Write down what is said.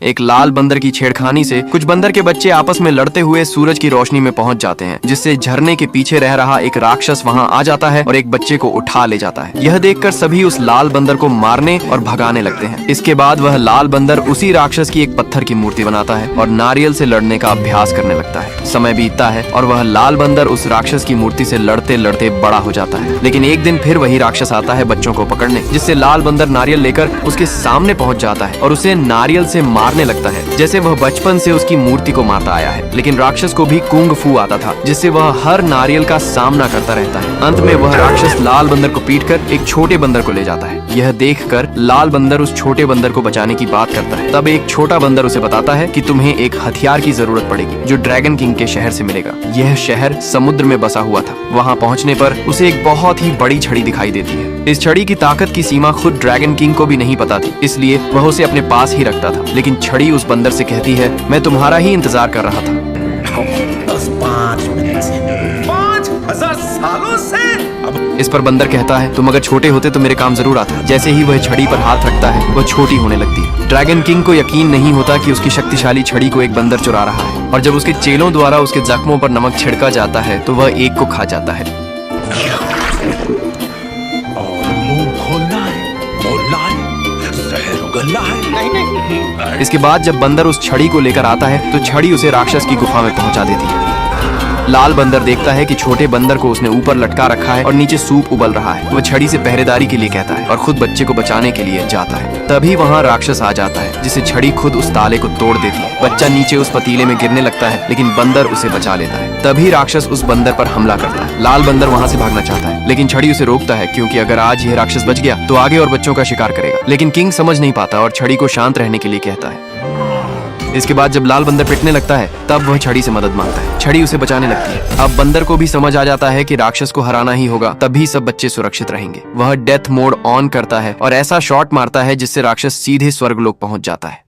एक लाल बंदर की छेड़खानी से कुछ बंदर के बच्चे आपस में लड़ते हुए सूरज की रोशनी में पहुंच जाते हैं, जिससे झरने के पीछे रह रहा एक राक्षस वहां आ जाता है और एक बच्चे को उठा ले जाता है। यह देखकर सभी उस लाल बंदर को मारने और भगाने लगते हैं। इसके बाद वह लाल बंदर उसी राक्षस की एक पत्थर की मूर्ति बनाता है और नारियल से लड़ने का अभ्यास करने लगता है। समय बीतता है और वह लाल बंदर उस राक्षस की मूर्ति से लड़ते लड़ते बड़ा हो जाता है। लेकिन एक दिन फिर वही राक्षस आता है बच्चों को पकड़ने, जिससे लाल बंदर नारियल लेकर उसके सामने पहुंच जाता है और उसे नारियल से मारने लगता है, जैसे वह बचपन से उसकी मूर्ति को मारता आया है। लेकिन राक्षस को भी कुंग फू आता था, जिससे वह हर नारियल का सामना करता रहता है। अंत में वह राक्षस लाल बंदर को पीटकर एक छोटे बंदर को ले जाता है। यह देखकर लाल बंदर उस छोटे बंदर को बचाने की बात करता है। तब एक छोटा बंदर उसे बताता है कि तुम्हें एक हथियार की जरूरत पड़ेगी, जो ड्रैगन किंग के शहर से मिलेगा। यह शहर समुद्र में बसा हुआ था। वहाँ पहुँचने पर उसे एक बहुत ही बड़ी छड़ी दिखाई देती है। इस छड़ी की ताकत की सीमा खुद ड्रैगन किंग को भी नहीं पता थी, इसलिए वह उसे अपने पास ही रखता था। लेकिन छड़ी उस बंदर से कहती है, मैं तुम्हारा ही इंतजार कर रहा था। 5 मिनट से 5000 सालों से। इस पर बंदर कहता है, तुम अगर छोटे होते तो मेरे काम जरूर आता। जैसे ही वह छड़ी पर हाथ रखता है, वह छोटी होने लगती है। ड्रैगन किंग को यकीन नहीं होता कि उसकी शक्तिशाली छड़ी को एक बंदर चुरा रहा है, और जब उसके चेलों द्वारा उसके जख्मों पर नमक छिड़का जाता है तो वह एक को खा जाता है। और मुंह खोलना है, बोलना है, जहर उगलना है। नहीं। इसके बाद जब बंदर उस छड़ी को लेकर आता है तो छड़ी उसे राक्षस की गुफा में पहुंचा देती है। लाल बंदर देखता है कि छोटे बंदर को उसने ऊपर लटका रखा है और नीचे सूप उबल रहा है। वह छड़ी से पहरेदारी के लिए कहता है और खुद बच्चे को बचाने के लिए जाता है। तभी वहाँ राक्षस आ जाता है, जिसे छड़ी खुद उस ताले को तोड़ देती है। बच्चा नीचे उस पतीले में गिरने लगता है, लेकिन बंदर उसे बचा लेता है। तभी राक्षस उस बंदर पर हमला करता है। लाल बंदर वहाँ से भागना चाहता है, लेकिन छड़ी उसे रोकता है, क्योंकि अगर आज यह राक्षस बच गया तो आगे और बच्चों का शिकार करेगा। लेकिन किंग समझ नहीं पाता और छड़ी को शांत रहने के लिए कहता है। इसके बाद जब लाल बंदर पिटने लगता है, तब वह छड़ी से मदद मांगता है। छड़ी उसे बचाने लगती है। अब बंदर को भी समझ आ जाता है कि राक्षस को हराना ही होगा, तभी सब बच्चे सुरक्षित रहेंगे। वह डेथ मोड ऑन करता है और ऐसा शॉट मारता है जिससे राक्षस सीधे स्वर्गलोक पहुंच जाता है।